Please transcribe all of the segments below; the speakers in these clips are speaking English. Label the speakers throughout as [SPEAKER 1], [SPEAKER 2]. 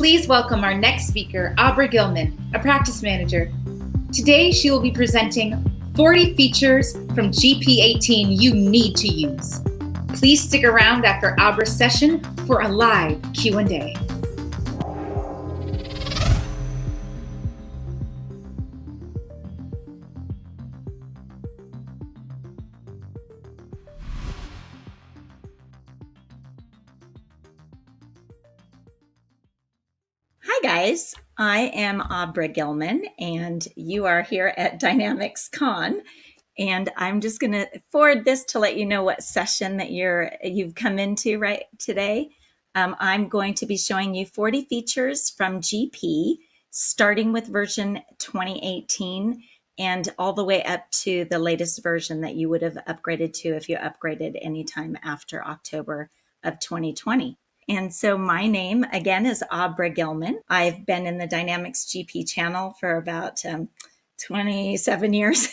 [SPEAKER 1] Please welcome our next speaker, Abra Gilman, a practice manager. Today, she will be presenting 40 features from GP18 you need to use. Please stick around after Abra's session for a live Q&A.
[SPEAKER 2] Hi guys, I am Abra Gilman and you are here at Dynamics Con, and I'm just going to forward this to let you know what session that you've come into right today. I'm going to be showing you 40 features from GP, starting with version 2018 and all the way up to the latest version that you would have upgraded to if you upgraded anytime after October of 2020. And so my name, again, is Abra Gilman. I've been in the Dynamics GP channel for about 27 years.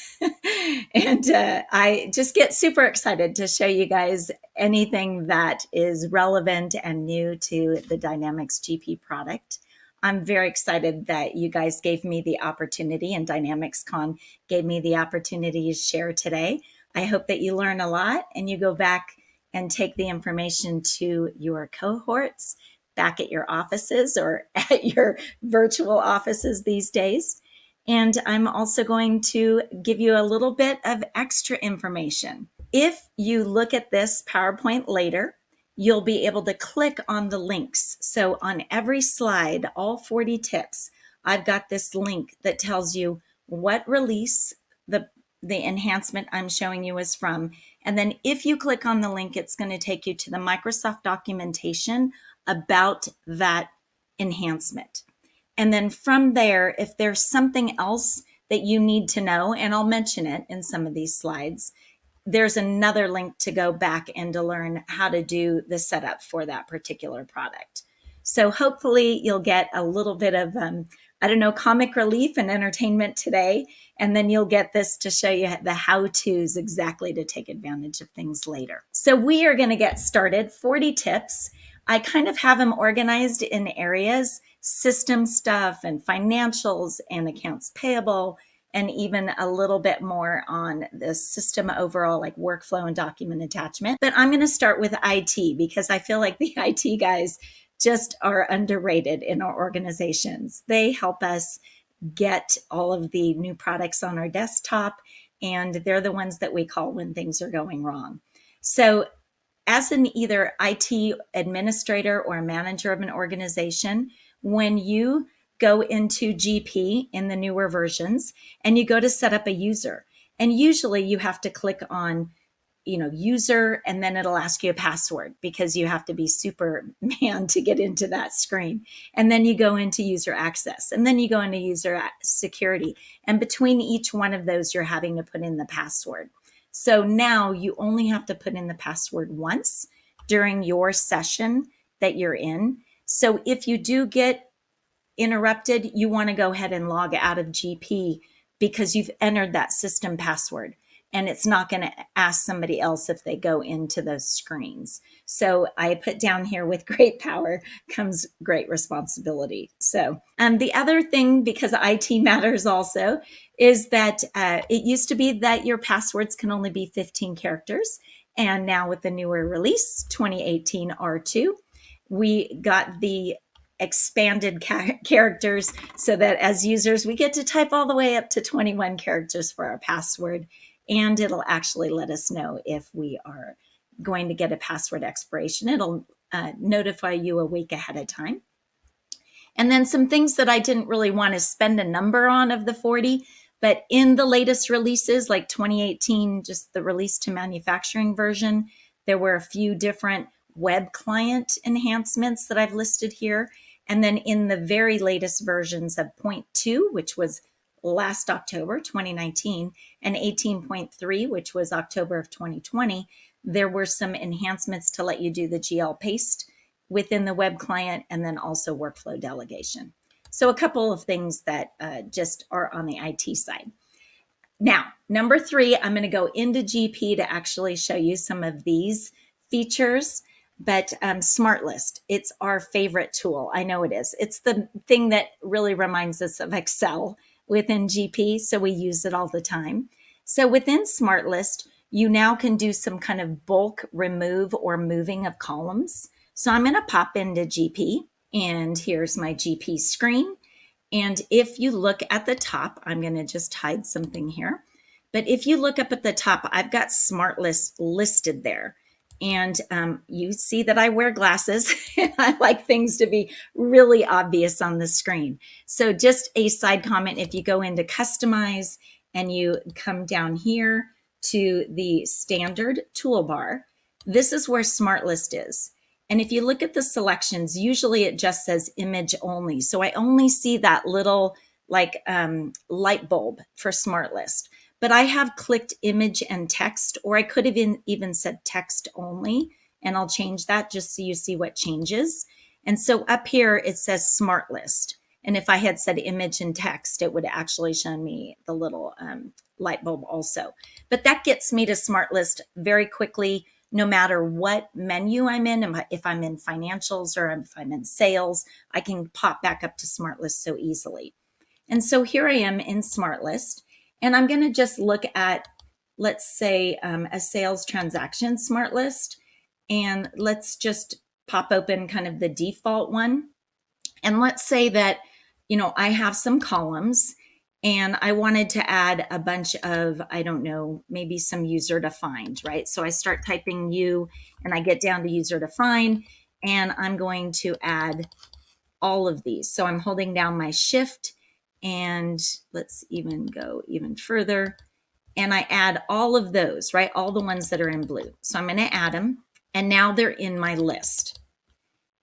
[SPEAKER 2] And I just get super excited to show you guys anything that is relevant and new to the Dynamics GP product. I'm very excited that you guys gave me the opportunity, and Dynamics Con gave me the opportunity to share today. I hope that you learn a lot and you go back and take the information to your cohorts back at your offices or at your virtual offices these days. And I'm also going to give you a little bit of extra information. If you look at this PowerPoint later, you'll be able to click on the links. So on every slide, all 40 tips, I've got this link that tells you what release the enhancement I'm showing you is from. And then if you click on the link, it's going to take you to the Microsoft documentation about that enhancement. And then from there, if there's something else that you need to know, and I'll mention it in some of these slides, there's another link to go back and to learn how to do the setup for that particular product. So hopefully you'll get a little bit of, comic relief and entertainment today. And then you'll get this to show you the how-tos exactly to take advantage of things later. So we are going to get started. 40 tips. I kind of have them organized in areas, system stuff and financials and accounts payable, and even a little bit more on the system overall, like workflow and document attachment. But I'm going to start with IT because I feel like the IT guys just are underrated in our organizations. They help us get all of the new products on our desktop, and they're the ones that we call when things are going wrong. So as an either IT administrator or a manager of an organization, when you go into GP in the newer versions and you go to set up a user, and usually you have to click on user, and then it'll ask you a password because you have to be Superman to get into that screen. And then you go into user access, and then you go into user security. And between each one of those, you're having to put in the password. So now you only have to put in the password once during your session that you're in. So if you do get interrupted, you want to go ahead and log out of GP because you've entered that system password. And it's not going to ask somebody else if they go into those screens. So I put down here, with great power comes great responsibility. So the other thing, because IT matters also, is that it used to be that your passwords can only be 15 characters. And now with the newer release, 2018 R2, we got the expanded characters so that as users, we get to type all the way up to 21 characters for our password. And it'll actually let us know if we are going to get a password expiration. It'll notify you a week ahead of time. And then some things that I didn't really want to spend a number on of the 40, but in the latest releases, like 2018, just the release to manufacturing version, there were a few different web client enhancements that I've listed here. And then in the very latest versions of 0.2, which was last October 2019, and 18.3, which was October of 2020, there were some enhancements to let you do the GL paste within the web client, and then also workflow delegation. So a couple of things that just are on the IT side. Now, number 3, I'm going to go into GP to actually show you some of these features. but Smart List, it's our favorite tool. I know it is. It's the thing that really reminds us of Excel within GP, so we use it all the time. So within Smart List, you now can do some kind of bulk remove or moving of columns. So I'm going to pop into GP, and here's my GP screen. And if you look at the top, I'm going to just hide something here. But if you look up at the top, I've got Smart List listed there. And you see that I wear glasses and I like things to be really obvious on the screen. So just a side comment, if you go into customize and you come down here to the standard toolbar, this is where Smart List is. And if you look at the selections, usually it just says image only. So I only see that little like light bulb for Smart List. But I have clicked image and text, or I could have even said text only, and I'll change that just so you see what changes. And so up here, it says Smart List. And if I had said image and text, it would actually show me the little light bulb also. But that gets me to Smart List very quickly, no matter what menu I'm in. If I'm in financials or if I'm in sales, I can pop back up to Smart List so easily. And so here I am in Smart List. And I'm going to just look at, let's say, a sales transaction Smart List. And let's just pop open kind of the default one. And let's say that, I have some columns and I wanted to add a bunch of, I don't know, maybe some user defined, right? So I start typing U and I get down to user defined, and I'm going to add all of these. So I'm holding down my shift, and let's even go even further. And I add all of those, right? All the ones that are in blue. So I'm going to add them, and now they're in my list.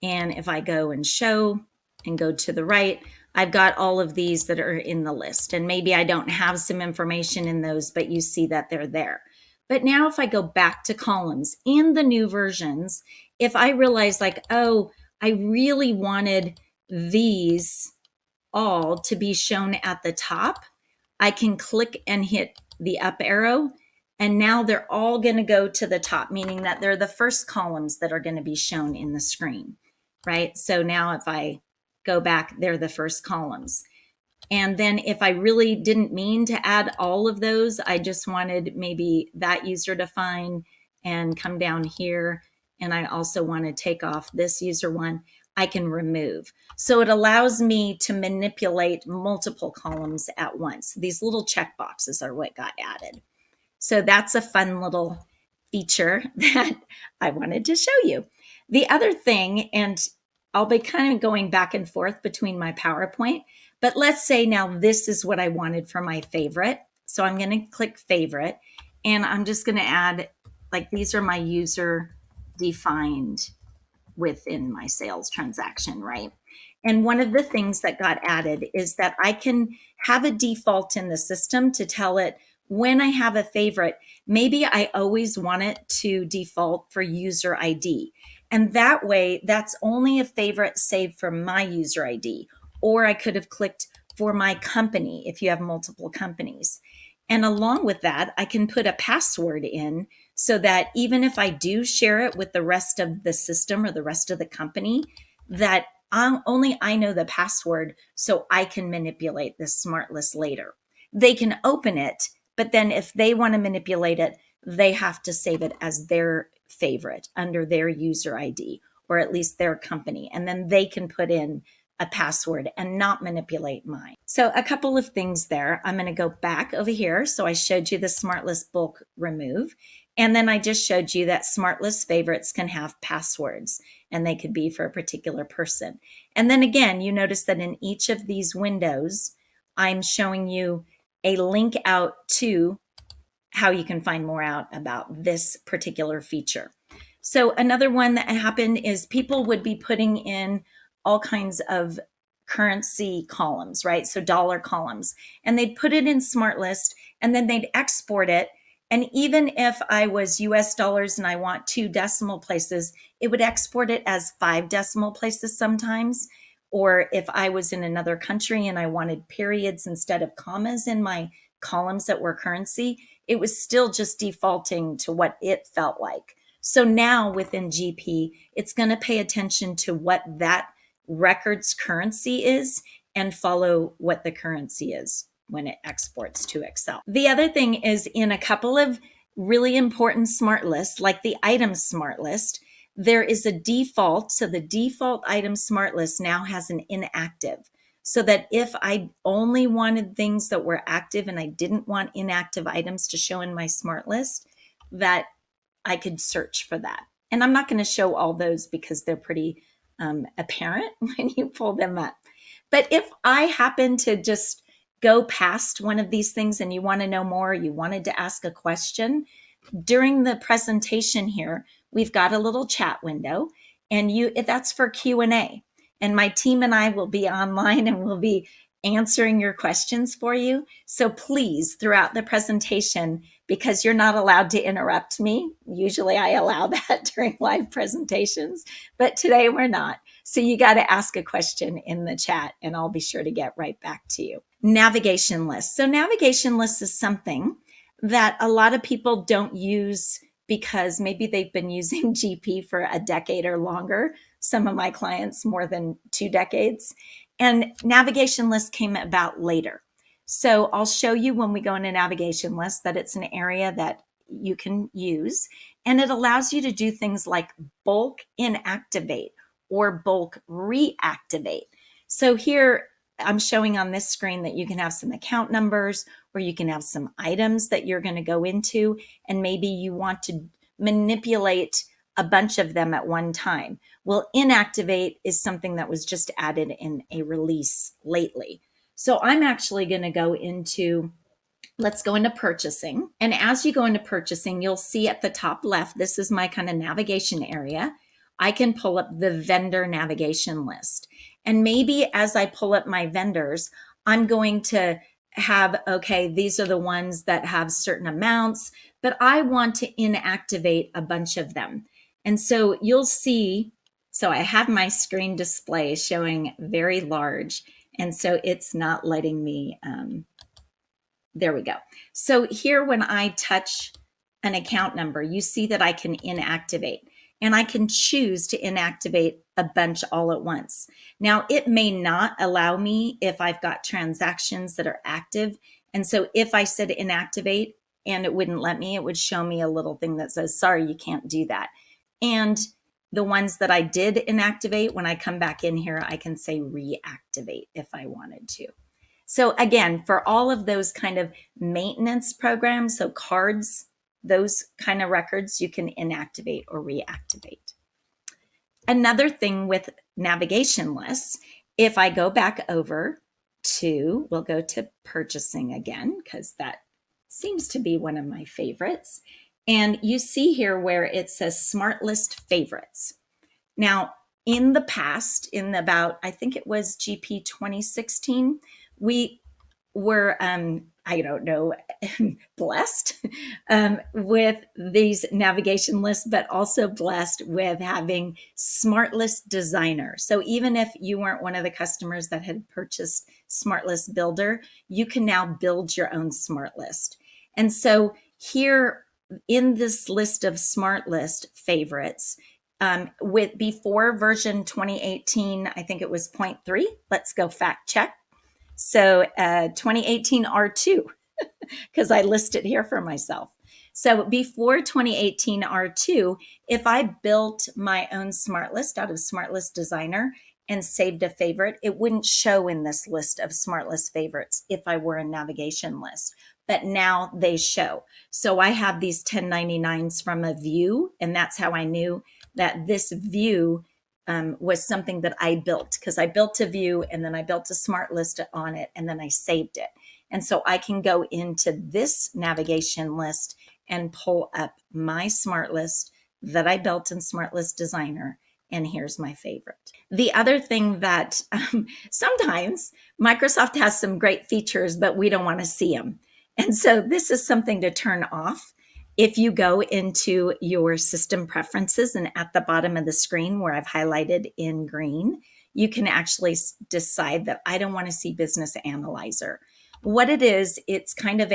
[SPEAKER 2] And if I go and show and go to the right, I've got all of these that are in the list. And maybe I don't have some information in those, but you see that they're there. But now if I go back to columns in the new versions, if I realize like, oh, I really wanted these all to be shown at the top, I can click and hit the up arrow, and now they're all going to go to the top, meaning that they're the first columns that are going to be shown in the screen, right? So now if I go back, they're the first columns. And then if I really didn't mean to add all of those, I just wanted maybe that user defined and come down here, and I also want to take off this user one, I can remove. So it allows me to manipulate multiple columns at once. These little check boxes are what got added. So that's a fun little feature that I wanted to show you. The other thing, and I'll be kind of going back and forth between my PowerPoint, but let's say now this is what I wanted for my favorite. So I'm going to click favorite, and I'm just going to add, like, these are my user defined within my sales transaction, right? And one of the things that got added is that I can have a default in the system to tell it when I have a favorite, maybe I always want it to default for user ID. And that way, that's only a favorite saved from my user ID. Or I could have clicked for my company if you have multiple companies. And along with that, I can put a password in so that even if I do share it with the rest of the system or the rest of the company, that only I know the password, so I can manipulate this Smart List later. They can open it, but then if they want to manipulate it, they have to save it as their favorite under their user ID, or at least their company. And then they can put in a password and not manipulate mine. So a couple of things there. I'm going to go back over here. So I showed you the Smart List bulk remove. And then I just showed you that Smart List favorites can have passwords, and they could be for a particular person. And then again, you notice that in each of these windows, I'm showing you a link out to how you can find more out about this particular feature. So another one that happened is people would be putting in all kinds of currency columns, right? So dollar columns, and they'd put it in Smart List, and then they'd export it. And even if I was US dollars and I want 2 decimal places, it would export it as 5 decimal places sometimes. Or if I was in another country and I wanted periods instead of commas in my columns that were currency, it was still just defaulting to what it felt like. So now within GP, it's going to pay attention to what that record's currency is and follow what the currency is when it exports to Excel. The other thing is in a couple of really important smart lists, like the item smart list, there is a default. So the default item smart list now has an inactive. So that if I only wanted things that were active and I didn't want inactive items to show in my smart list, that I could search for that. And I'm not going to show all those because they're pretty apparent when you pull them up. But if I happen to just go past one of these things and you want to know more, you wanted to ask a question, during the presentation here, we've got a little chat window, and that's for Q&A. And my team and I will be online and we'll be answering your questions for you. So please, throughout the presentation, because you're not allowed to interrupt me. Usually I allow that during live presentations, but today we're not. So you got to ask a question in the chat and I'll be sure to get right back to you. Navigation lists. So navigation lists is something that a lot of people don't use because maybe they've been using GP for a decade or longer. Some of my clients more than 2 decades. And navigation lists came about later. So I'll show you when we go into navigation lists that it's an area that you can use. And it allows you to do things like bulk inactivate or bulk reactivate. So here I'm showing on this screen that you can have some account numbers, or you can have some items that you're going to go into, and maybe you want to manipulate a bunch of them at one time. Well, inactivate is something that was just added in a release lately. So I'm actually going to go into, let's go into purchasing. And as you go into purchasing, you'll see at the top left, this is my kind of navigation area. I can pull up the vendor navigation list. And maybe as I pull up my vendors, I'm going to have, okay, these are the ones that have certain amounts, but I want to inactivate a bunch of them. And so you'll see, so I have my screen display showing very large, and so it's not letting me, there we go. So here when I touch an account number, you see that I can inactivate, and I can choose to inactivate a bunch all at once. Now, it may not allow me if I've got transactions that are active. And so if I said inactivate and it wouldn't let me, it would show me a little thing that says, sorry, you can't do that. And the ones that I did inactivate, when I come back in here, I can say reactivate if I wanted to. So again, for all of those kind of maintenance programs, so cards, those kind of records, you can inactivate or reactivate. Another thing with navigation lists, if I go back over to, we'll go to purchasing again, because that seems to be one of my favorites. And you see here where it says Smart List Favorites. Now, in the past, in about, I think it was GP 2016, we were, I don't know, blessed with these navigation lists, but also blessed with having Smart List Designer. So even if you weren't one of the customers that had purchased Smart List Builder, you can now build your own Smart List. And so here in this list of Smart List favorites, with before version 2018, I think it was 0.3. Let's go fact check. So 2018 R2, because I list it here for myself. So before 2018 R2, if I built my own Smart List out of Smart List Designer and saved a favorite, it wouldn't show in this list of Smart List favorites if I were a navigation list. But now they show. So I have these 1099s from a view, and that's how I knew that this view was something that I built, because I built a view and then I built a Smart List on it and then I saved it. And so I can go into this navigation list and pull up my Smart List that I built in Smart List Designer. And here's my favorite. The other thing that sometimes Microsoft has some great features, but we don't want to see them. And so this is something to turn off. If you go into your system preferences and at the bottom of the screen where I've highlighted in green, you can actually decide that I don't want to see Business Analyzer. What it is, it's kind of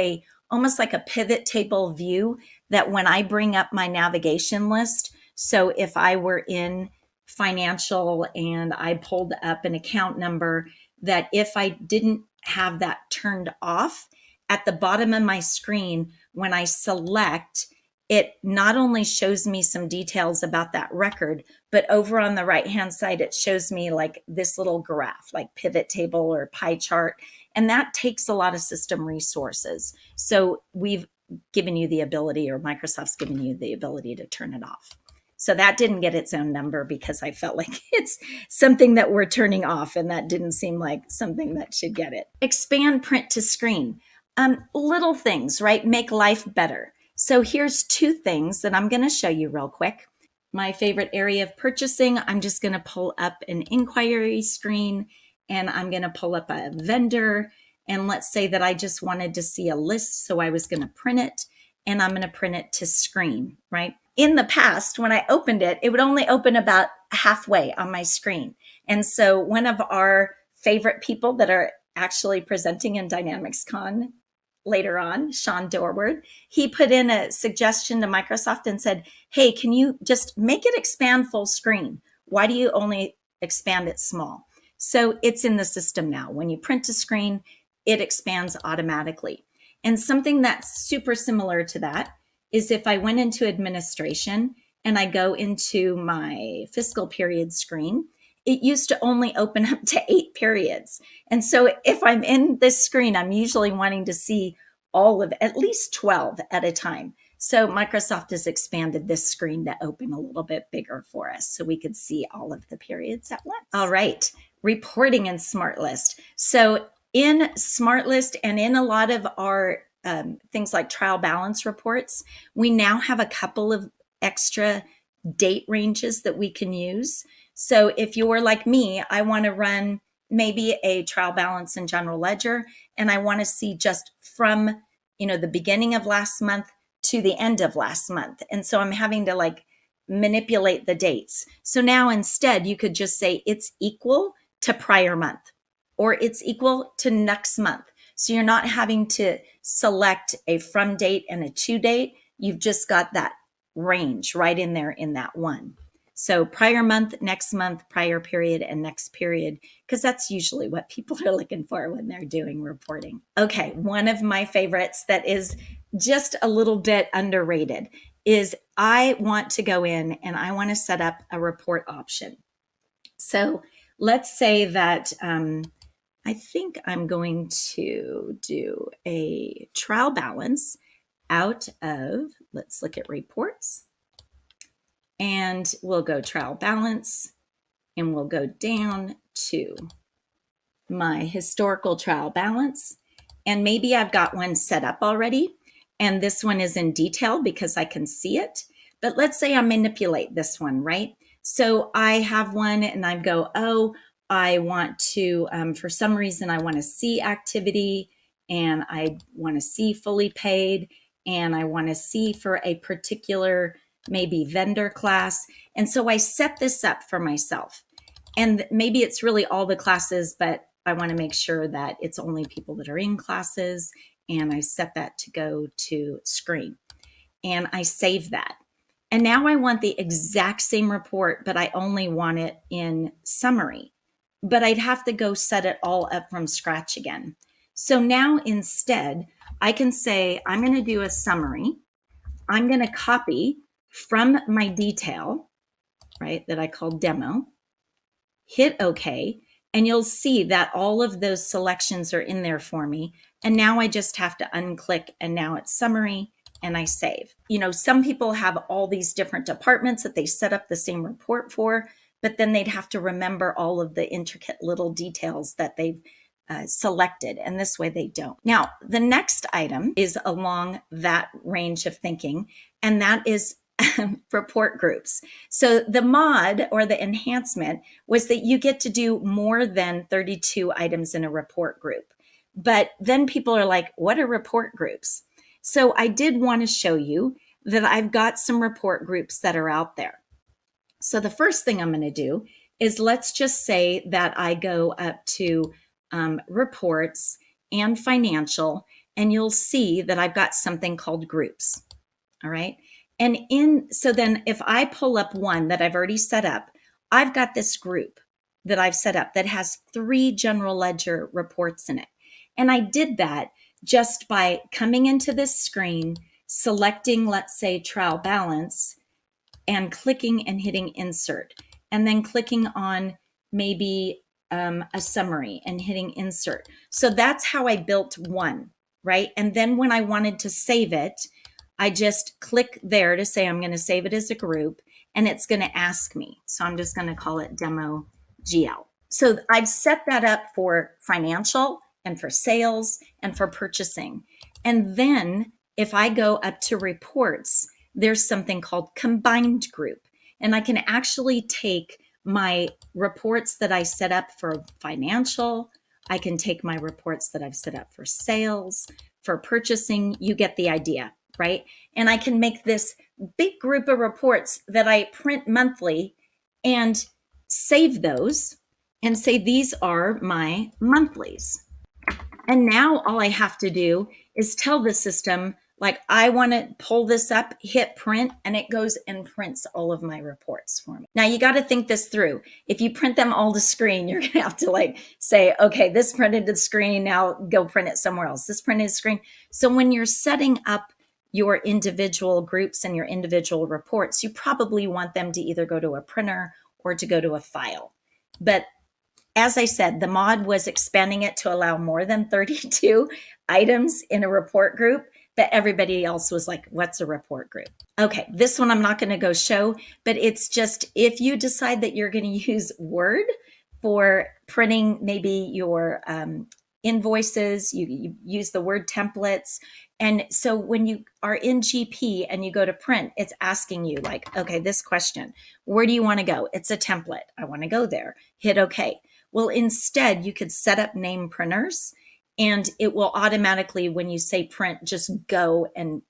[SPEAKER 2] almost like a pivot table view that when I bring up my navigation list, so if I were in financial and I pulled up an account number, that if I didn't have that turned off, at the bottom of my screen, when I select, it not only shows me some details about that record, but over on the right-hand side, it shows me like this little graph, like pivot table or pie chart. And that takes a lot of system resources. So we've given you the ability, or Microsoft's given you the ability to turn it off. So that didn't get its own number because I felt like it's something that we're turning off, and that didn't seem like something that should get it. Expand print to screen. Little things, right? Make life better. So here's two things that I'm going to show you real quick. My favorite area of purchasing, I'm just going to pull up an inquiry screen, and I'm going to pull up a vendor. And let's say that I just wanted to see a list, so I was going to print it, and I'm going to print it to screen, right? In the past, when I opened it, it would only open about halfway on my screen. And so one of our favorite people that are actually presenting in DynamicsCon later on, Sean Dorward, he put in a suggestion to Microsoft and said, hey, can you just make it expand full screen? Why do you only expand it small? So it's in the system now. When you print to screen, it expands automatically. And something that's super similar to that is if I went into administration and I go into my fiscal period screen, it used to only open up to 8 periods. And so if I'm in this screen, I'm usually wanting to see all of at least 12 at a time. So Microsoft has expanded this screen to open a little bit bigger for us so we could see all of the periods at once. All right, reporting in SmartList. So in SmartList and in a lot of our things like trial balance reports, we now have a couple of extra date ranges that we can use. So if you're like me, I want to run maybe a trial balance in general ledger, and I want to see just from, the beginning of last month to the end of last month. And so I'm having to like manipulate the dates. So now instead you could just say it's equal to prior month, or it's equal to next month. So you're not having to select a from date and a to date. You've just got that range right in there in that one. So prior month, next month, prior period, and next period, because that's usually what people are looking for when they're doing reporting. Okay, one of my favorites that is just a little bit underrated is I want to go in and I want to set up a report option. So let's say that I think I'm going to do a trial balance out of, let's look at reports. And we'll go trial balance, and we'll go down to my historical trial balance. And maybe I've got one set up already, and this one is in detail because I can see it. But let's say I manipulate this one, right? So I have one and I go, oh, I want to, for some reason, I want to see activity, and I want to see fully paid, and I want to see for a particular maybe vendor class. And so I set this up for myself. And maybe it's really all the classes, but I want to make sure that it's only people that are in classes. And I set that to go to screen. And I save that. And now I want the exact same report, but I only want it in summary. But I'd have to go set it all up from scratch again. So now instead, I can say, I'm going to do a summary. I'm going to copy from my detail, right, that I call demo, hit OK, and you'll see that all of those selections are in there for me. And now I just have to unclick, and now it's summary, and I save. Some people have all these different departments that they set up the same report for, but then they'd have to remember all of the intricate little details that they've selected, and this way they don't. Now, the next item is along that range of thinking, and that is report groups. So the mod or the enhancement was that you get to do more than 32 items in a report group. But then people are like, what are report groups? So I did want to show you that I've got some report groups that are out there. So the first thing I'm going to do is let's just say that I go up to reports and financial, and you'll see that I've got something called groups. All right. So then if I pull up one that I've already set up, I've got this group that I've set up that has 3 general ledger reports in it. And I did that just by coming into this screen, selecting, let's say, trial balance, and clicking and hitting insert, and then clicking on maybe a summary and hitting insert. So that's how I built one, right? And then when I wanted to save it, I just click there to say I'm going to save it as a group, and it's going to ask me. So I'm just going to call it demo GL. So I've set that up for financial and for sales and for purchasing. And then if I go up to reports, there's something called combined group. And I can actually take my reports that I set up for financial. I can take my reports that I've set up for sales, for purchasing. You get the idea, right? And I can make this big group of reports that I print monthly and save those and say, these are my monthlies. And now all I have to do is tell the system, like, I want to pull this up, hit print, and it goes and prints all of my reports for me. Now you got to think this through. If you print them all to screen, you're going to have to say, okay, this printed to screen, now go print it somewhere else. This printed to screen. So when you're setting up your individual groups and your individual reports, you probably want them to either go to a printer or to go to a file. But as I said, the mod was expanding it to allow more than 32 items in a report group, but everybody else was like, what's a report group? Okay, this one I'm not going to go show, but it's just if you decide that you're going to use Word for printing maybe your invoices, you use the Word templates. And so when you are in GP and you go to print, it's asking you like, okay, this question, where do you want to go? It's a template. I want to go there. Hit OK. Well, instead, you could set up name printers, and it will automatically, when you say print, just go and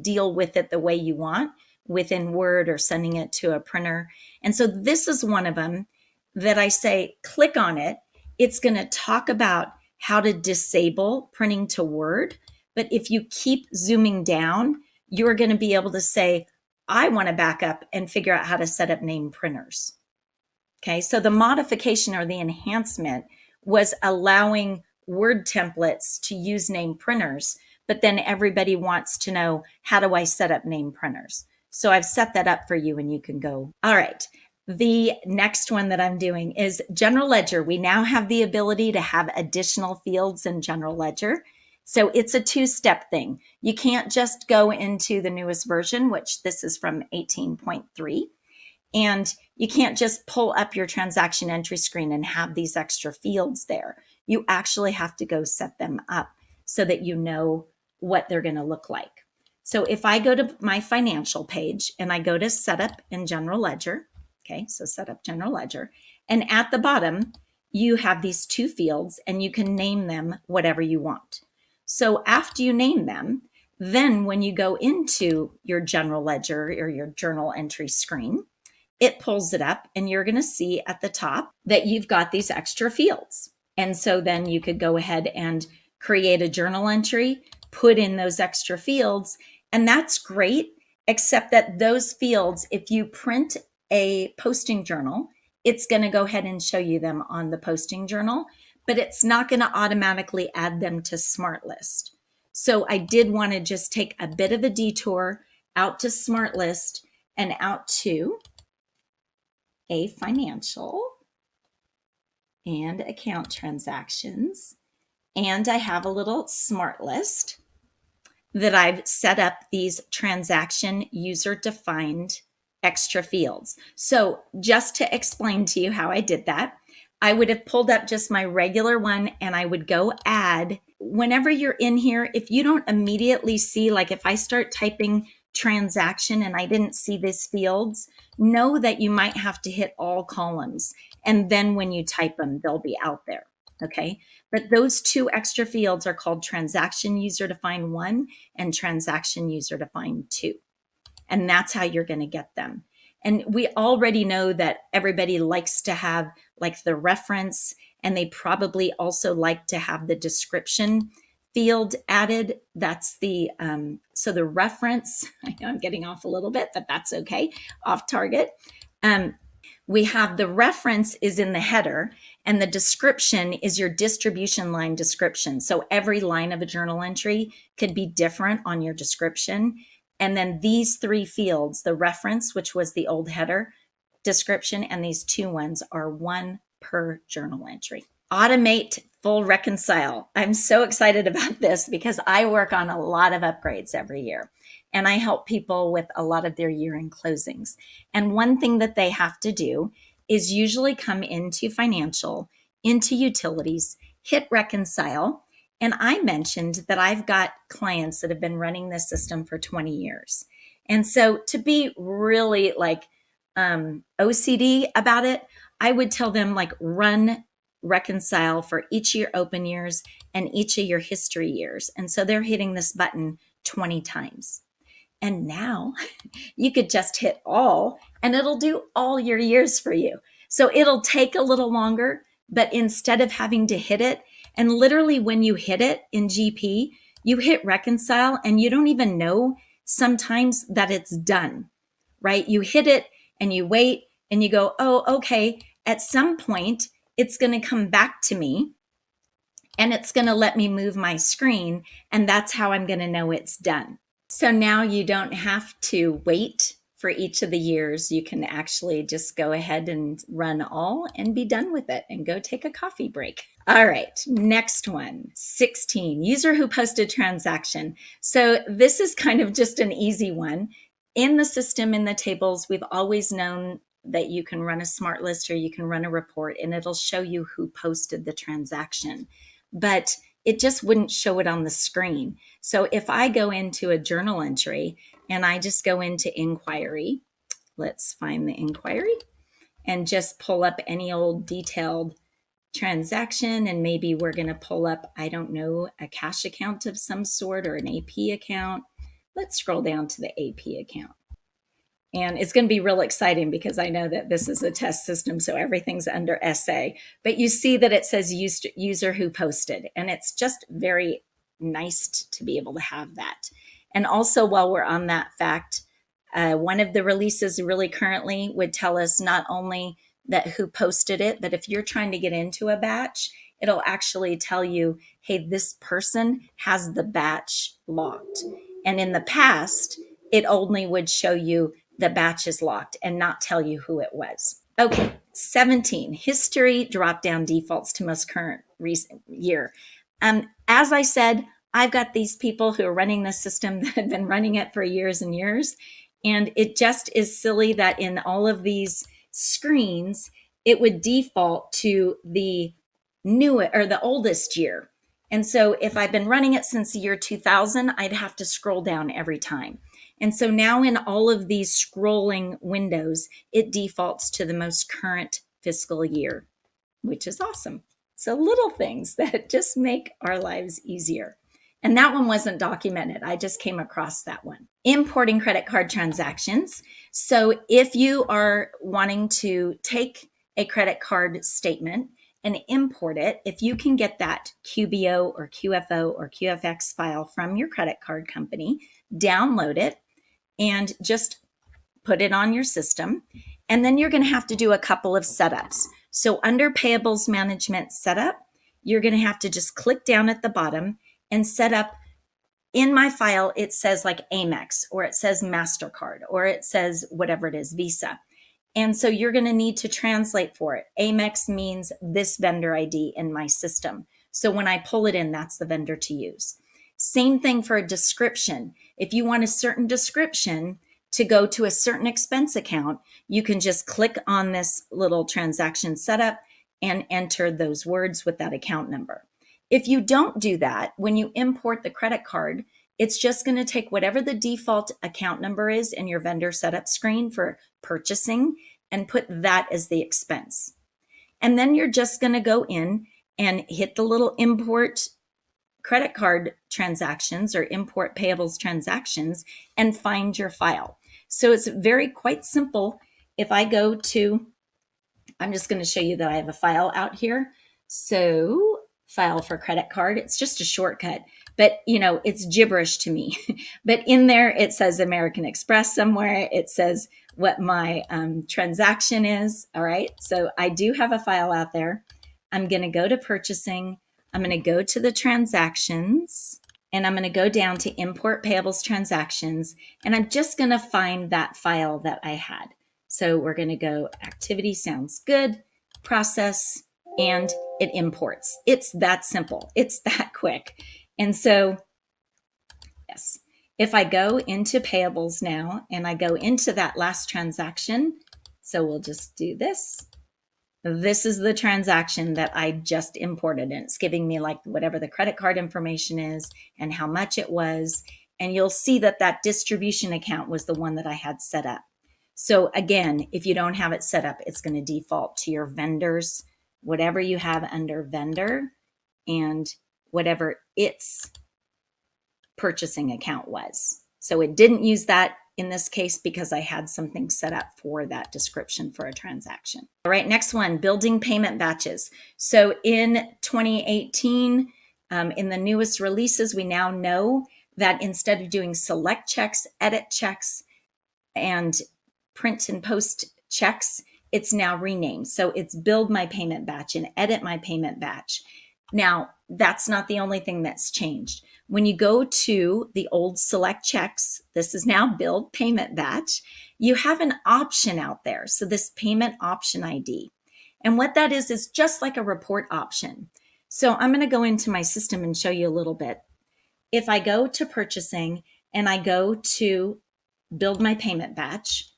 [SPEAKER 2] deal with it the way you want within Word or sending it to a printer. And so this is one of them that I say, click on it. It's going to talk about how to disable printing to Word. But if you keep zooming down, you're going to be able to say, I want to back up and figure out how to set up name printers. Okay, so the modification or the enhancement was allowing Word templates to use name printers, but then everybody wants to know, how do I set up name printers? So I've set that up for you and you can go. All right, the next one that I'm doing is General Ledger. We now have the ability to have additional fields in General Ledger. So it's a 2-step thing. You can't just go into the newest version, which this is from 18.3. And you can't just pull up your transaction entry screen and have these extra fields there. You actually have to go set them up so that you know what they're going to look like. So if I go to my financial page and I go to Setup in General Ledger, okay, so Setup General Ledger, and at the bottom, you have these 2 fields and you can name them whatever you want. So after you name them, then when you go into your General Ledger or your journal entry screen, it pulls it up and you're going to see at the top that you've got these extra fields. And so then you could go ahead and create a journal entry, put in those extra fields, and that's great, except that those fields, if you print a posting journal, it's going to go ahead and show you them on the posting journal, but it's not going to automatically add them to Smart List. So I did want to just take a bit of a detour out to Smart List and out to a financial and account transactions. And I have a little Smart List that I've set up these transaction user defined extra fields. So just to explain to you how I did that, I would have pulled up just my regular one and I would go add. Whenever you're in here, if you don't immediately see, like if I start typing transaction and I didn't see these fields, know that you might have to hit all columns. And then when you type them, they'll be out there. Okay. But those 2 extra fields are called transaction user defined 1 and transaction user defined 2. And that's how you're going to get them. And we already know that everybody likes to have like the reference, and they probably also like to have the description field added. That's the, so the reference, I know I'm getting off a little bit, but that's okay, off target. We have the reference is in the header, and the description is your distribution line description. So every line of a journal entry could be different on your description. And then these three fields, the reference, which was the old header description, and these two ones are one per journal entry. Automate full reconcile. I'm so excited about this because I work on a lot of upgrades every year, and I help people with a lot of their year-end closings. And one thing that they have to do is usually come into financial, into utilities, hit reconcile. And I mentioned that I've got clients that have been running this system for 20 years. And so to be really like OCD about it, I would tell them like run reconcile for each of your open years and each of your history years. And so they're hitting this button 20 times. And now you could just hit all and it'll do all your years for you. So it'll take a little longer, but instead of having to hit it, and literally when you hit it in GP, you hit reconcile and you don't even know sometimes that it's done, right? You hit it and you wait and you go, oh, okay. At some point, it's going to come back to me and it's going to let me move my screen. And that's how I'm going to know it's done. So now you don't have to wait for each of the years. You can actually just go ahead and run all and be done with it and go take a coffee break. All right, next one, 16, user who posted transaction. So this is kind of just an easy one. In the system, in the tables, we've always known that you can run a smart list or you can run a report and it'll show you who posted the transaction. But it just wouldn't show it on the screen. So if I go into a journal entry and I just go into inquiry, let's find the inquiry and just pull up any old detailed transaction. And maybe we're going to pull up, I don't know, a cash account of some sort or an AP account. Let's scroll down to the AP account. And it's going to be real exciting because I know that this is a test system, so everything's under SA. But you see that it says user who posted, and it's just very nice to be able to have that. And also, while we're on that fact, one of the releases really currently would tell us not only that who posted it, but if you're trying to get into a batch, it'll actually tell you, hey, this person has the batch locked. And in the past, it only would show you the batch is locked and not tell you who it was. Okay, 17, history drop-down defaults to most current recent year. As I said, I've got these people who are running this system that have been running it for years and years. And it just is silly that in all of these screens, it would default to the new or the oldest year. And so if I've been running it since the year 2000, I'd have to scroll down every time. And so now in all of these scrolling windows, it defaults to the most current fiscal year, which is awesome. So little things that just make our lives easier. And that one wasn't documented. I just came across that one. Importing credit card transactions. So if you are wanting to take a credit card statement and import it, if you can get that QBO or QFO or QFX file from your credit card company, download it and just put it on your system. And then you're going to have to do a couple of setups. So under Payables Management Setup, you're going to have to just click down at the bottom and set up. In my file, it says like Amex, or it says MasterCard, or it says whatever it is, Visa. And so you're going to need to translate for it. Amex means this vendor ID in my system. So when I pull it in, that's the vendor to use. Same thing for a description. If you want a certain description to go to a certain expense account, you can just click on this little transaction setup and enter those words with that account number. If you don't do that, when you import the credit card, it's just going to take whatever the default account number is in your vendor setup screen for purchasing and put that as the expense. And then you're just going to go in and hit the little import credit card transactions or import payables transactions and find your file. So it's quite simple. If I go to, I'm just going to show you that I have a file out here. So file for credit card. It's just a shortcut, but it's gibberish to me. But in there, it says American Express somewhere. It says what my transaction is. All right. So I do have a file out there. I'm going to go to purchasing. I'm going to go to the transactions, and I'm going to go down to import payables transactions. And I'm just going to find that file that I had. So we're going to go activity sounds good, process, and it imports. It's that simple. It's that quick. And so, yes, if I go into payables now and I go into that last transaction, so we'll just do this. This is the transaction that I just imported, and it's giving me like whatever the credit card information is and how much it was. And you'll see that that distribution account was the one that I had set up. So again, if you don't have it set up, it's going to default to your vendors, whatever you have under vendor and whatever its purchasing account was. So it didn't use that in this case because I had something set up for that description for a transaction. All right, next one, building payment batches. So in 2018, in the newest releases, we now know that instead of doing select checks, edit checks, and print and post checks, it's now renamed. So it's build my payment batch and edit my payment batch. Now, that's not the only thing that's changed. When you go to the old select checks, this is now build payment batch, you have an option out there. So this payment option ID. And what that is just like a report option. So I'm going to go into my system and show you a little bit. If I go to purchasing and I go to build my payment batch,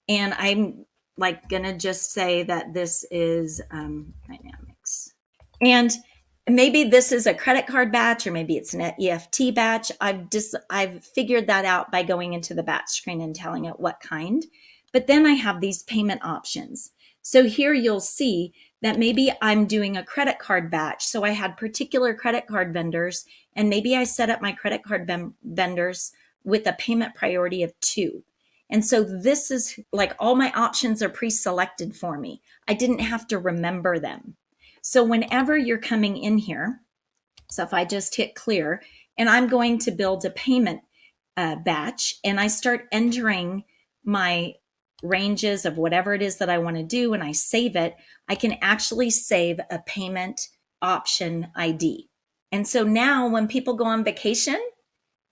[SPEAKER 2] and I'm like going to just say that this is Dynamics. And maybe this is a credit card batch, or maybe it's an EFT batch. I've figured that out by going into the batch screen and telling it what kind. But then I have these payment options. So here you'll see that maybe I'm doing a credit card batch. So I had particular credit card vendors, and maybe I set up my credit card vendors with a payment priority of 2. And so this is like all my options are pre-selected for me. I didn't have to remember them. So whenever you're coming in here, so if I just hit clear and I'm going to build a payment batch and I start entering my ranges of whatever it is that I want to do and I save it, I can actually save a payment option ID. And so now when people go on vacation,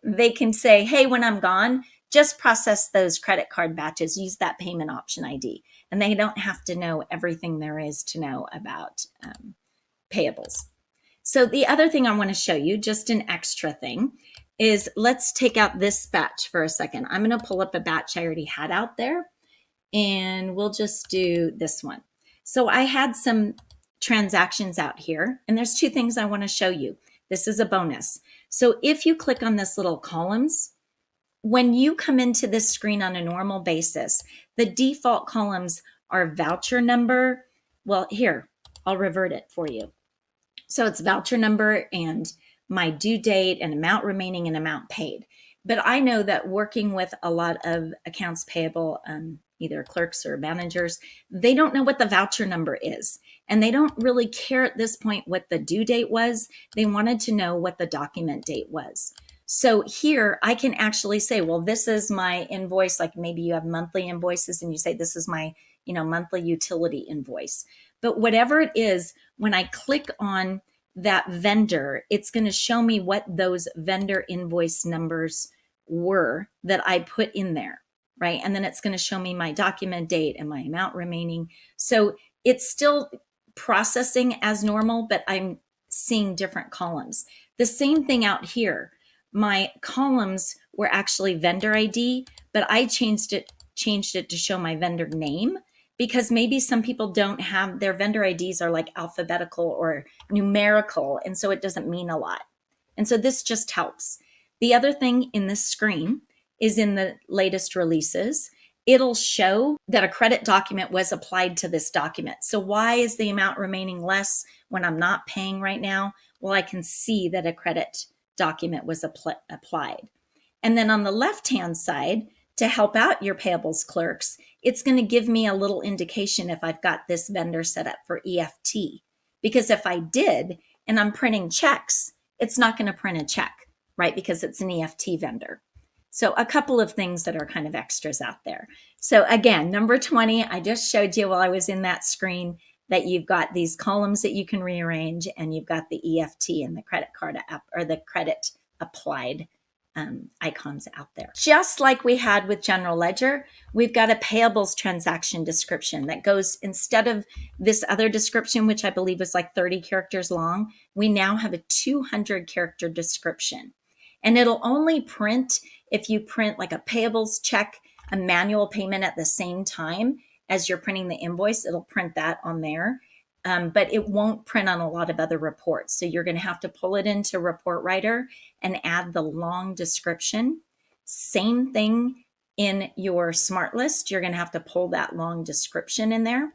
[SPEAKER 2] they can say, hey, when I'm gone, just process those credit card batches, use that payment option ID. And they don't have to know everything there is to know about payables. So the other thing I want to show you, just an extra thing, is let's take out this batch for a second. I'm going to pull up a batch I already had out there, and we'll just do this one. So I had some transactions out here, and there's 2 things I want to show you. This is a bonus. So if you click on this little columns, when you come into this screen on a normal basis, the default columns are voucher number. Well, here, I'll revert it for you. So it's voucher number and my due date and amount remaining and amount paid. But I know that working with a lot of accounts payable, either clerks or managers, they don't know what the voucher number is. And they don't really care at this point what the due date was. They wanted to know what the document date was. So here I can actually say, well, this is my invoice. Like maybe you have monthly invoices and you say, this is my, monthly utility invoice. But whatever it is, when I click on that vendor, it's going to show me what those vendor invoice numbers were that I put in there, right? And then it's going to show me my document date and my amount remaining. So it's still processing as normal, but I'm seeing different columns. The same thing out here. My columns were actually vendor ID, but I changed it to show my vendor name, because maybe some people don't have their vendor IDs are like alphabetical or numerical, and so it doesn't mean a lot. And so this just helps. The other thing in this screen is in the latest releases, it'll show that a credit document was applied to this document. So why is the amount remaining less when I'm not paying right now? Well, I can see that a credit document was applied. And then on the left-hand side, to help out your payables clerks, it's going to give me a little indication if I've got this vendor set up for EFT. Because if I did, and I'm printing checks, it's not going to print a check, right? Because it's an EFT vendor. So a couple of things that are kind of extras out there. So again, number 20, I just showed you while I was in that screen that you've got these columns that you can rearrange, and you've got the EFT and the credit card app, or the credit applied icons out there. Just like we had with General Ledger, we've got a payables transaction description that goes, instead of this other description, which I believe was like 30 characters long, we now have a 200 character description. And it'll only print if you print like a payables check, a manual payment at the same time as you're printing the invoice. It'll print that on there. But it won't print on a lot of other reports. So you're going to have to pull it into Report Writer and add the long description. Same thing in your Smart List. You're going to have to pull that long description in there.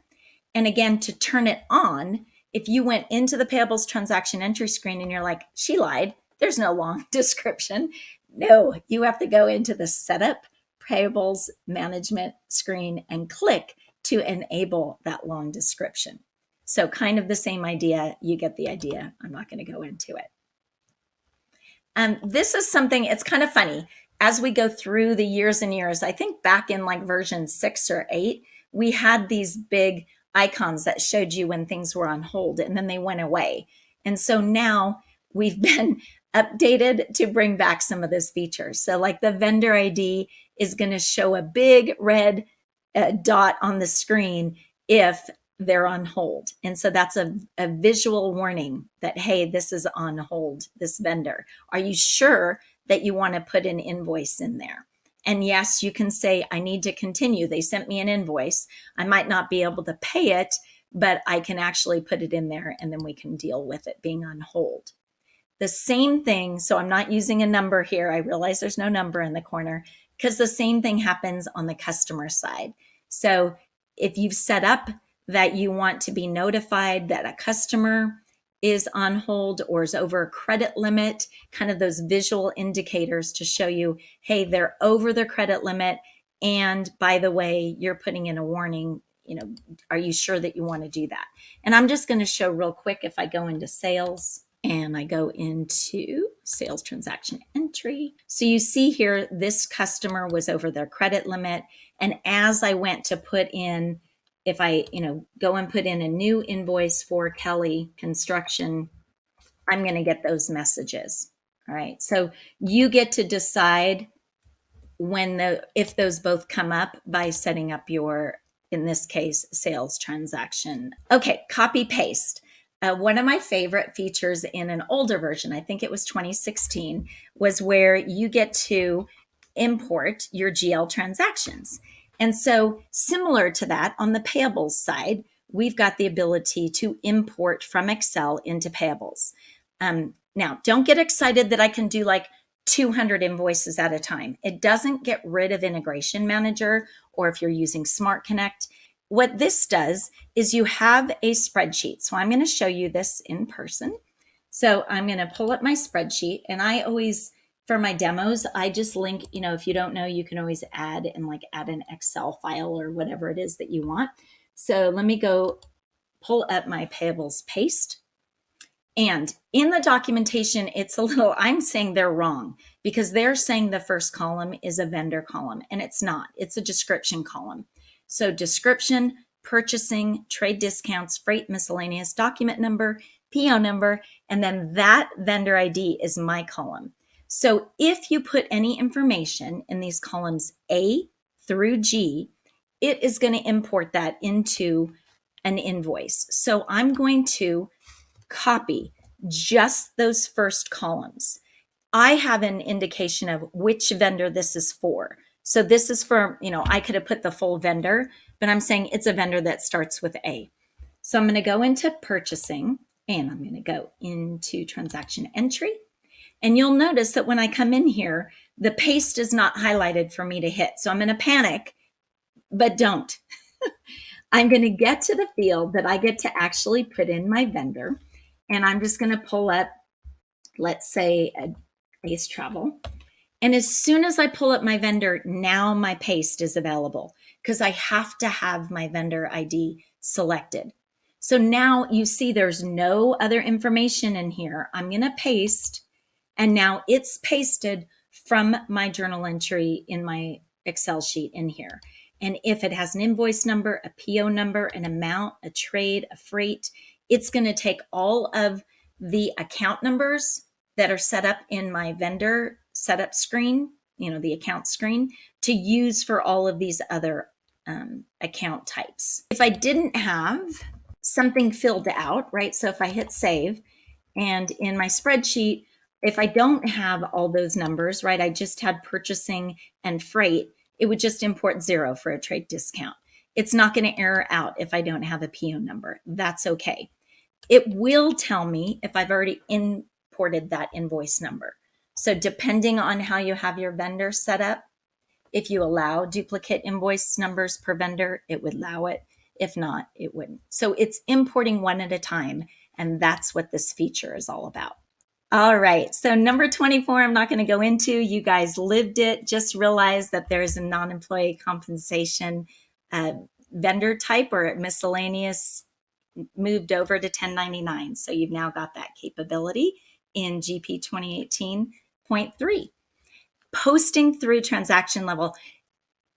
[SPEAKER 2] And again, to turn it on, if you went into the payables transaction entry screen and you're like, she lied, there's no long description. No, you have to go into the Setup Payables Management screen and click to enable that long description. So kind of the same idea. You get the idea. I'm not going to go into it. This is something, it's kind of funny. As we go through the years and years, I think back in like version 6 or 8, we had these big icons that showed you when things were on hold, and then they went away. And so now we've been updated to bring back some of those features. So like the vendor ID is going to show a big red dot on the screen if they're on hold. And so that's a visual warning that, hey, this is on hold, this vendor. Are you sure that you want to put an invoice in there? And yes, you can say, I need to continue. They sent me an invoice. I might not be able to pay it, but I can actually put it in there, and then we can deal with it being on hold. The same thing, so I'm not using a number here. I realize there's no number in the corner, because the same thing happens on the customer side. So if you've set up that you want to be notified that a customer is on hold or is over a credit limit, kind of those visual indicators to show you, hey, they're over their credit limit. And by the way, you're putting in a warning, are you sure that you want to do that? And I'm just going to show real quick, if I go into sales and I go into sales transaction entry. So you see here, this customer was over their credit limit. And as I went to put in, if I, go and put in a new invoice for Kelly Construction, I'm going to get those messages. All right. So you get to decide if those both come up by setting up your, in this case, sales transaction. Okay. Copy paste. One of my favorite features in an older version, I think it was 2016, was where you get to import your GL transactions. And so similar to that, on the payables side, we've got the ability to import from Excel into payables. Now, don't get excited that I can do like 200 invoices at a time. It doesn't get rid of Integration Manager, or if you're using Smart Connect. What this does is you have a spreadsheet. So I'm going to show you this in person. So I'm going to pull up my spreadsheet, and I always, for my demos, I just link, if you don't know, you can always add an Excel file or whatever it is that you want. So let me go pull up my payables paste. And in the documentation, it's I'm saying they're wrong, because they're saying the first column is a vendor column, and it's not. It's a description column. So description, purchasing, trade discounts, freight, miscellaneous, document number, PO number, and then that vendor ID is my column. So if you put any information in these columns A through G, it is going to import that into an invoice. So I'm going to copy just those first columns. I have an indication of which vendor this is for. So this is for, I could have put the full vendor, but I'm saying it's a vendor that starts with A. So I'm going to go into purchasing, and I'm going to go into transaction entry. And you'll notice that when I come in here, the paste is not highlighted for me to hit. So I'm going to panic, but don't. I'm going to get to the field that I get to actually put in my vendor. And I'm just going to pull up, let's say, a Ace Travel. And as soon as I pull up my vendor, now my paste is available, because I have to have my vendor ID selected. So now you see there's no other information in here. I'm going to paste, and now it's pasted from my journal entry in my Excel sheet in here. And if it has an invoice number, a PO number, an amount, a trade, a freight, it's going to take all of the account numbers that are set up in my vendor setup screen, the account screen, to use for all of these other account types. If I didn't have something filled out, right? So if I hit save, and in my spreadsheet, if I don't have all those numbers, right, I just had purchasing and freight, it would just import 0 for a trade discount. It's not going to error out if I don't have a PO number. That's okay. It will tell me if I've already imported that invoice number. So depending on how you have your vendor set up, if you allow duplicate invoice numbers per vendor, it would allow it. If not, it wouldn't. So it's importing one at a time, and that's what this feature is all about. All right, so number 24, I'm not going to go into. You guys lived it. Just realize that there's a non-employee compensation vendor type or miscellaneous moved over to 1099. So you've now got that capability in GP 2018.3. Posting through transaction level.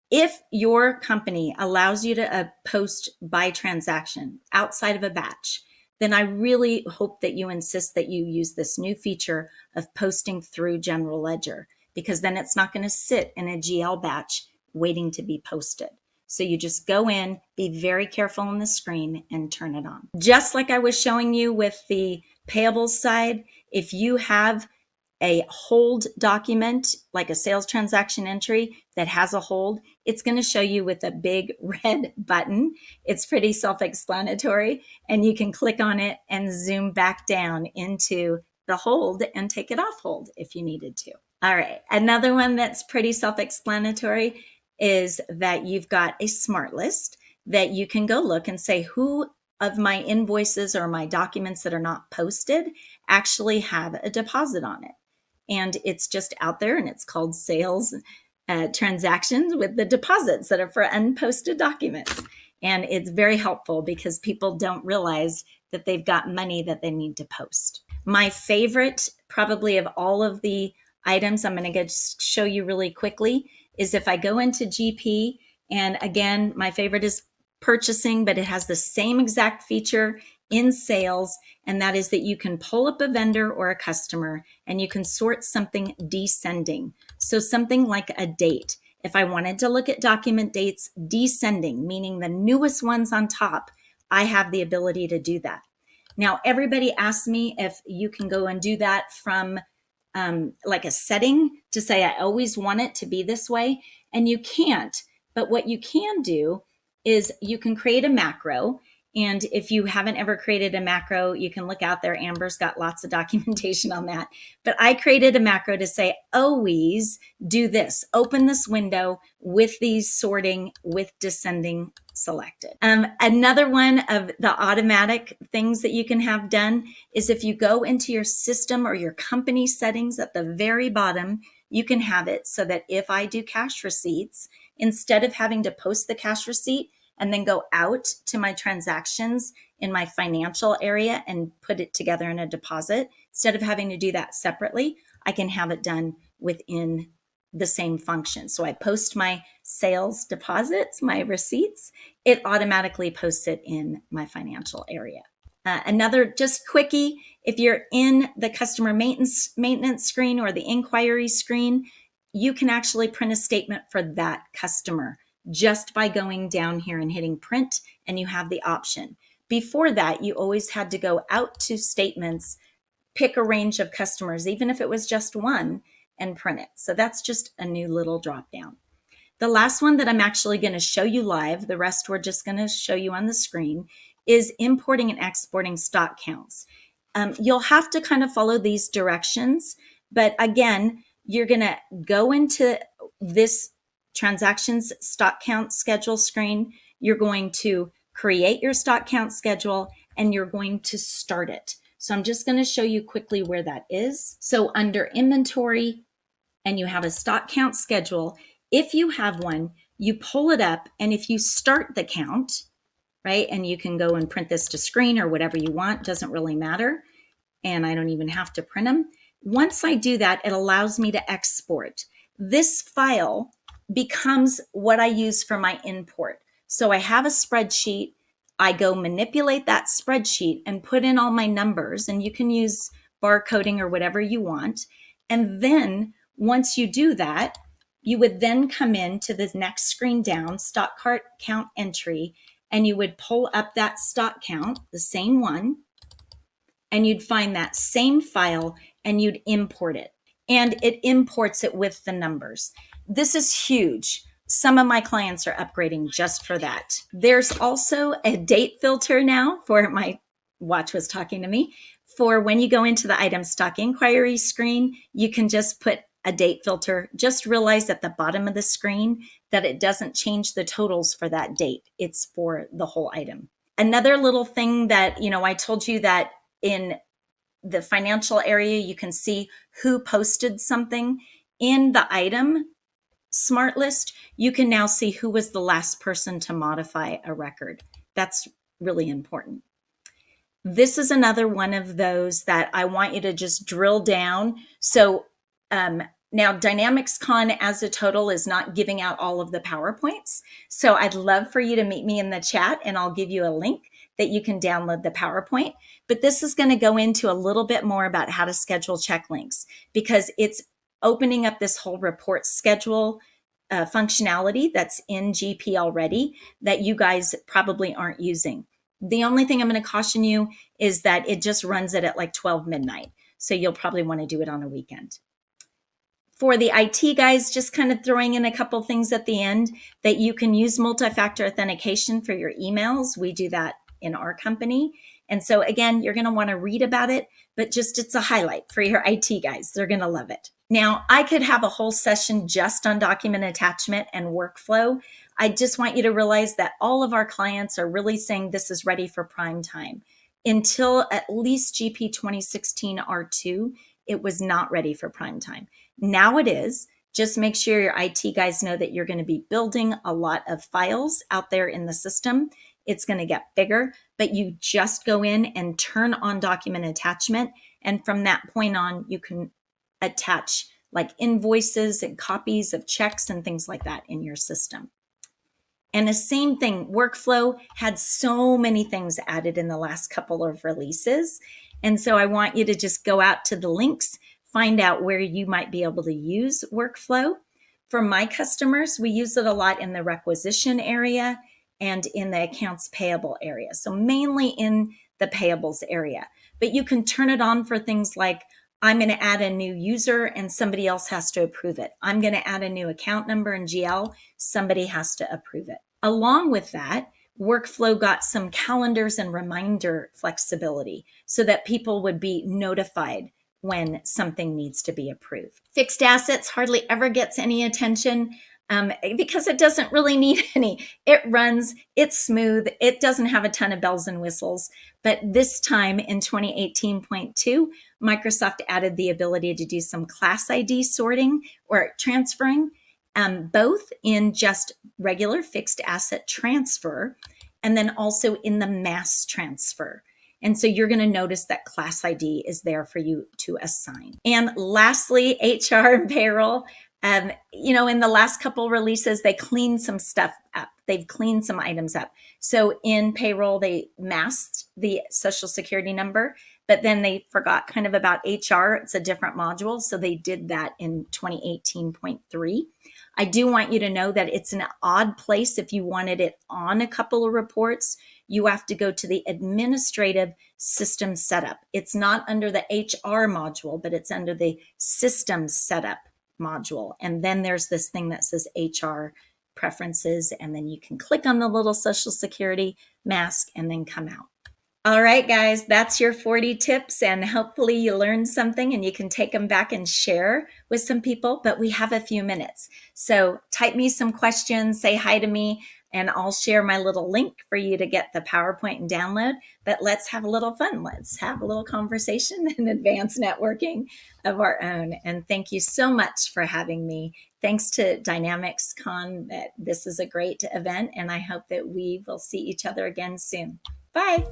[SPEAKER 2] If your company allows you to post by transaction outside of a batch, then I really hope that you insist that you use this new feature of posting through general ledger, because then it's not going to sit in a GL batch waiting to be posted. So you just go in, be very careful on the screen, and turn it on. Just like I was showing you with the payables side, if you have a hold document, like a sales transaction entry that has a hold, it's going to show you with a big red button. It's pretty self-explanatory, and you can click on it and zoom back down into the hold and take it off hold if you needed to. All right, another one that's pretty self-explanatory is that you've got a smart list that you can go look and say, who of my invoices or my documents that are not posted actually have a deposit on it. And it's just out there, and it's called sales transactions with the deposits that are for unposted documents. And it's very helpful because people don't realize that they've got money that they need to post. My favorite, probably of all of the items I'm going to show you really quickly, is if I go into GP, and again, my favorite is purchasing, but it has the same exact feature in sales, and that is that you can pull up a vendor or a customer and you can sort something descending. So something like a date. If I wanted to look at document dates descending, meaning the newest ones on top, I have the ability to do that. Now, everybody asks me if you can go and do that from like a setting to say, I always want it to be this way, and you can't. But what you can do is you can create a macro. And if you haven't ever created a macro, you can look out there. Amber's got lots of documentation on that. But I created a macro to say, always do this. Open this window with these sorting with descending selected. Another one of the automatic things that you can have done is if you go into your system or your company settings at the very bottom, you can have it so that if I do cash receipts, instead of having to post the cash receipt and then go out to my transactions in my financial area and put it together in a deposit, instead of having to do that separately, I can have it done within the same function. So I post my sales deposits, my receipts, it automatically posts it in my financial area. Another just quickie, if you're in the customer maintenance screen or the inquiry screen, you can actually print a statement for that customer just by going down here and hitting print, and you have the option. Before that, you always had to go out to statements, pick a range of customers, even if it was just one, and print it. So that's just a new little drop down. The last one that I'm actually going to show you live, the rest we're just going to show you on the screen, is importing and exporting stock counts. You'll have to kind of follow these directions, but again, you're going to go into this transactions stock count schedule screen. You're going to create your stock count schedule, and you're going to start it. So I'm just going to show you quickly where that is. So under inventory, and you have a stock count schedule. If you have one, you pull it up, and if you start the count, right? And you can go and print this to screen or whatever you want, doesn't really matter. And I don't even have to print them. Once I do that, it allows me to export. This file becomes what I use for my import. So I have a spreadsheet. I go manipulate that spreadsheet and put in all my numbers, and you can use barcoding or whatever you want. And then once you do that, you would then come into the next screen down, stock cart count entry, and you would pull up that stock count, the same one, and you'd find that same file and you'd import it. And it imports it with the numbers. This is huge. Some of my clients are upgrading just for that. There's also a date filter now for my watch was talking to me. For when you go into the item stock inquiry screen, you can just put a date filter. Just realize at the bottom of the screen that it doesn't change the totals for that date. It's for the whole item. Another little thing that, I told you that in the financial area, you can see who posted something. In the item smart list, you can now see who was the last person to modify a record. That's really important. This is another one of those that I want you to just drill down. So now Dynamics Con as a total is not giving out all of the PowerPoints. So I'd love for you to meet me in the chat and I'll give you a link that you can download the PowerPoint. But this is going to go into a little bit more about how to schedule check links, because it's opening up this whole report schedule functionality that's in GP already that you guys probably aren't using. The only thing I'm going to caution you is that it just runs it at like 12 midnight. So you'll probably want to do it on a weekend. For the IT guys, just kind of throwing in a couple things at the end that you can use multi-factor authentication for your emails. We do that in our company. And so again, you're going to want to read about it, but just it's a highlight for your IT guys. They're going to love it. Now, I could have a whole session just on document attachment and workflow. I just want you to realize that all of our clients are really saying this is ready for prime time. Until at least GP 2016 R2, it was not ready for prime time. Now it is. Just make sure your IT guys know that you're going to be building a lot of files out there in the system. It's going to get bigger, but you just go in and turn on document attachment. And from that point on, you can attach like invoices and copies of checks and things like that in your system. And the same thing, workflow had so many things added in the last couple of releases. And so I want you to just go out to the links, find out where you might be able to use workflow. For my customers, we use it a lot in the requisition area and in the accounts payable area. So mainly in the payables area. But you can turn it on for things like, I'm going to add a new user and somebody else has to approve it. I'm going to add a new account number in GL. Somebody has to approve it. Along with that, workflow got some calendars and reminder flexibility so that people would be notified when something needs to be approved. Fixed assets hardly ever gets any attention because it doesn't really need any. It runs, it's smooth, it doesn't have a ton of bells and whistles. But this time in 2018.2, Microsoft added the ability to do some class ID sorting or transferring, both in just regular fixed asset transfer and then also in the mass transfer. And so you're going to notice that class ID is there for you to assign. And lastly, HR and payroll. In the last couple releases, they cleaned some stuff up. They've cleaned some items up. So in payroll, they masked the social security number, but then they forgot kind of about HR. It's a different module. So they did that in 2018.3. I do want you to know that it's an odd place. If you wanted it on a couple of reports, you have to go to the administrative system setup. It's not under the HR module, but it's under the system setup module. And then there's this thing that says HR preferences, and then you can click on the little social security mask and then come out. All right, guys, that's your 40 tips, and hopefully you learned something and you can take them back and share with some people, but we have a few minutes. So type me some questions, say hi to me. and I'll share my little link for you to get the PowerPoint and download. But let's have a little fun. Let's have a little conversation and advanced networking of our own. And thank you so much for having me. Thanks to Dynamics Con. That this is a great event, and I hope that we will see each other again soon. Bye.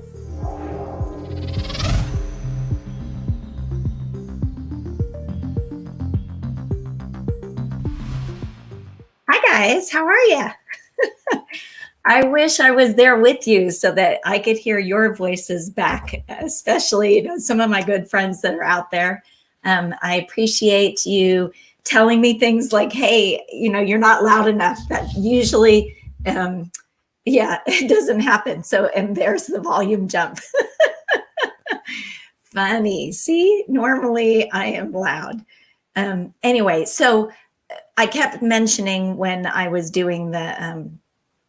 [SPEAKER 2] Hi guys, how are you? I wish I was there with you so that I could hear your voices back, especially some of my good friends that are out there. I appreciate you telling me things like, hey, you're not loud enough. That usually, it doesn't happen. So, and there's the volume jump. Funny. See, normally I am loud. Anyway, so I kept mentioning when I was doing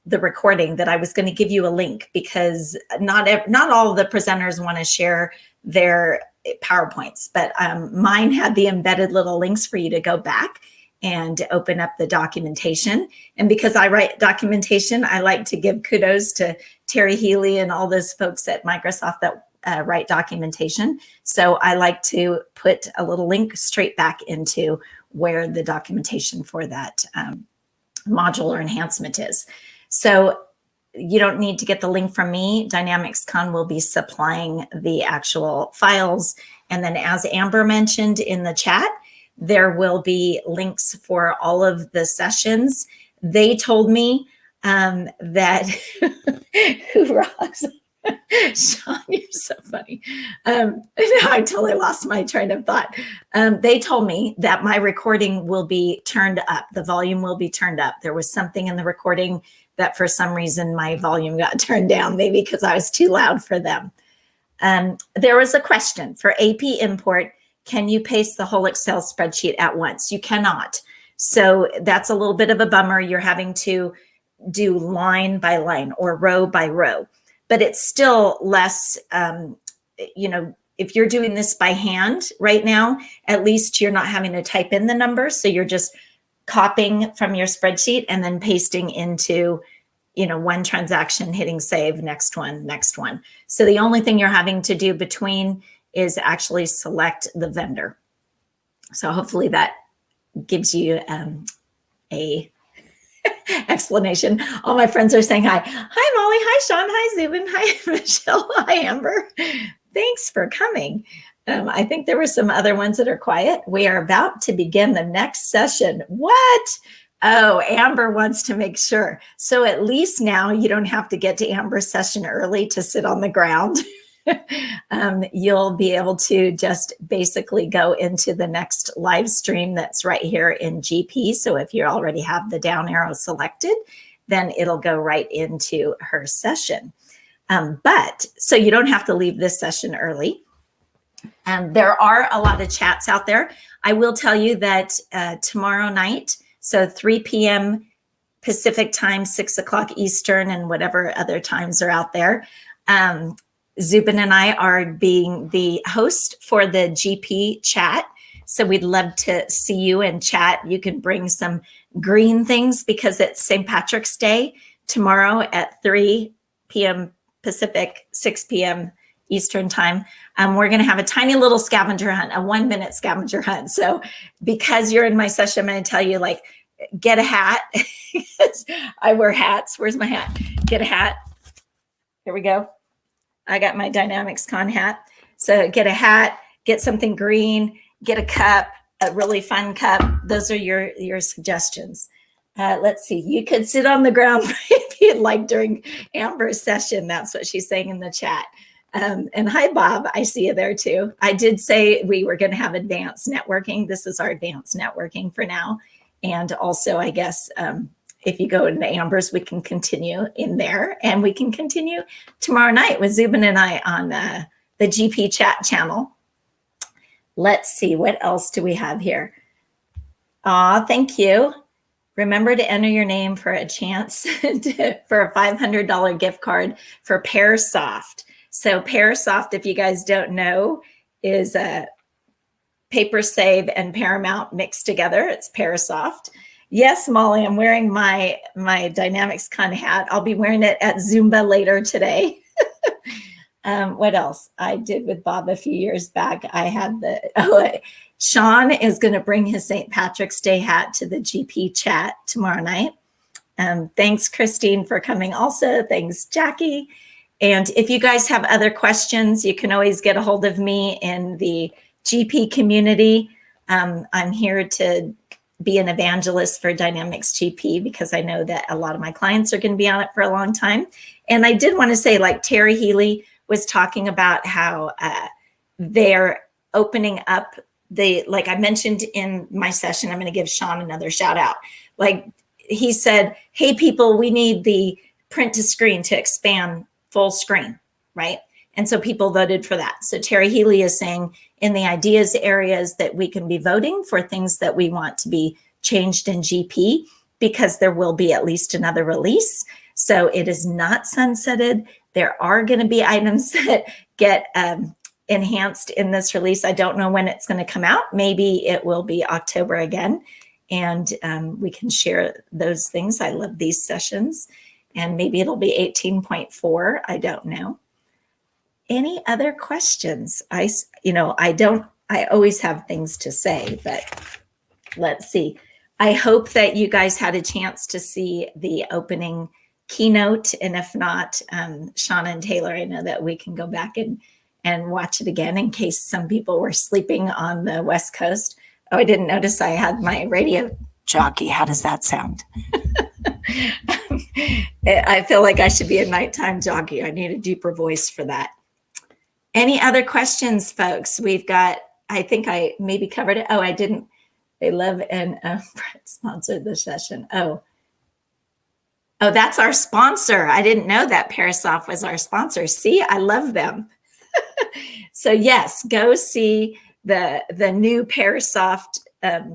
[SPEAKER 2] the recording that I was going to give you a link, because not all of the presenters want to share their PowerPoints, but mine had the embedded little links for you to go back and open up the documentation. And because I write documentation, I like to give kudos to Terry Healy and all those folks at Microsoft that write documentation. So I like to put a little link straight back into where the documentation for that module or enhancement is. So you don't need to get the link from me. Dynamics Con will be supplying the actual files. And then, as Amber mentioned in the chat, there will be links for all of the sessions. They told me that, who rocks? Sean, you're so funny. I totally lost my train of thought. They told me that my recording will be turned up. The volume will be turned up. There was something in the recording that for some reason my volume got turned down, maybe because I was too loud for them. There was a question for AP import. Can you paste the whole Excel spreadsheet at once? You cannot. So that's a little bit of a bummer. You're having to do line by line or row by row. But it's still less, if you're doing this by hand right now, at least you're not having to type in the numbers. So you're just copying from your spreadsheet and then pasting into, one transaction, hitting save, next one. So the only thing you're having to do between is actually select the vendor. So hopefully that gives you a explanation. All my friends are saying hi. Hi, Molly. Hi, Sean. Hi, Zubin. Hi, Michelle. Hi, Amber. Thanks for coming. I think there were some other ones that are quiet. We are about to begin the next session. What? Oh, Amber wants to make sure. So at least now you don't have to get to Amber's session early to sit on the ground. You'll be able to just basically go into the next live stream that's right here in GP. So if you already have the down arrow selected, then it'll go right into her session. So you don't have to leave this session early. There are a lot of chats out there. I will tell you that tomorrow night, so 3 p.m. Pacific time, 6 o'clock Eastern, and whatever other times are out there, Zubin and I are being the host for the GP chat. So we'd love to see you and chat. You can bring some green things because it's St. Patrick's Day tomorrow at 3 p.m. Pacific, 6 p.m. Eastern time. We're going to have a tiny little scavenger hunt, a 1-minute scavenger hunt. So because you're in my session, I'm going to tell you, get a hat. I wear hats. Where's my hat? Get a hat. Here we go. I got my Dynamics Con hat. So get a hat, get something green, get a cup, a really fun cup. Those are your suggestions. Let's see. You could sit on the ground if you'd like during Amber's session. That's what she's saying in the chat. And hi, Bob. I see you there too. I did say we were going to have advanced networking. This is our advanced networking for now. And also, I guess, if you go into Amber's, we can continue in there, and we can continue tomorrow night with Zubin and I on the GP chat channel. Let's see, what else do we have here? Thank you. Remember to enter your name for a chance for a $500 gift card for Pearsoft. So Pearsoft, if you guys don't know, is a Paper Save and Paramount mixed together. It's Pearsoft. Yes, Molly, I'm wearing my Dynamics Con hat. I'll be wearing it at Zumba later today. What else? I did with Bob a few years back. I had Sean is going to bring his St. Patrick's Day hat to the GP chat tomorrow night. Thanks, Christine, for coming also. Thanks, Jackie. And if you guys have other questions, you can always get a hold of me in the GP community. I'm here to be an evangelist for Dynamics GP because I know that a lot of my clients are going to be on it for a long time. And I did want to say, like Terry Healy was talking about how they're opening up like I mentioned in my session, I'm going to give Sean another shout out. Like he said, hey, people, we need the print to screen to expand full screen, right? And so people voted for that. So Terry Healy is saying in the ideas areas that we can be voting for things that we want to be changed in GP because there will be at least another release. So it is not sunsetted. There are going to be items that get enhanced in this release. I don't know when it's going to come out. Maybe it will be October again. And we can share those things. I love these sessions. And maybe it'll be 18.4. I don't know. Any other questions? I always have things to say, but let's see. I hope that you guys had a chance to see the opening keynote. And if not, Shauna and Taylor, I know that we can go back and watch it again in case some people were sleeping on the West Coast. Oh, I didn't notice I had my radio jockey. How does that sound? I feel like I should be a nighttime jockey. I need a deeper voice for that. Any other questions, folks? We've got, I think I maybe covered it. Oh, I didn't. They love and sponsored the session. Oh, that's our sponsor. I didn't know that Parasoft was our sponsor. See, I love them. So yes, go see the new Parasoft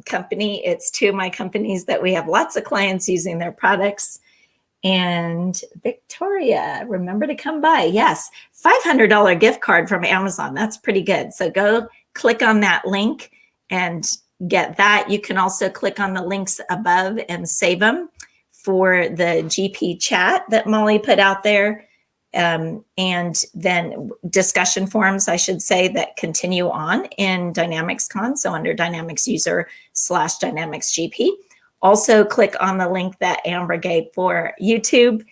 [SPEAKER 2] company. It's two of my companies that we have lots of clients using their products. And Victoria, remember to come by. Yes, $500 gift card from Amazon. That's pretty good. So go click on that link and get that. You can also click on the links above and save them for the GP chat that Molly put out there. And then discussion forums, I should say, that continue on in Dynamics Con. So under Dynamics User / Dynamics GP. Also click on the link that Abra gave for YouTube.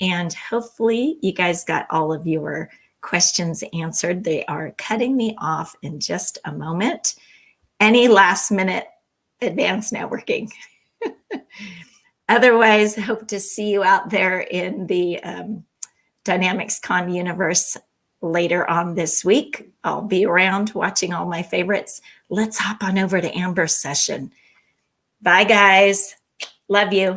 [SPEAKER 2] And hopefully you guys got all of your questions answered. They are cutting me off in just a moment. Any last minute advanced networking. Otherwise, hope to see you out there in the Dynamics Con universe later on this week. I'll be around watching all my favorites. Let's hop on over to Amber's session. Bye, guys. Love you.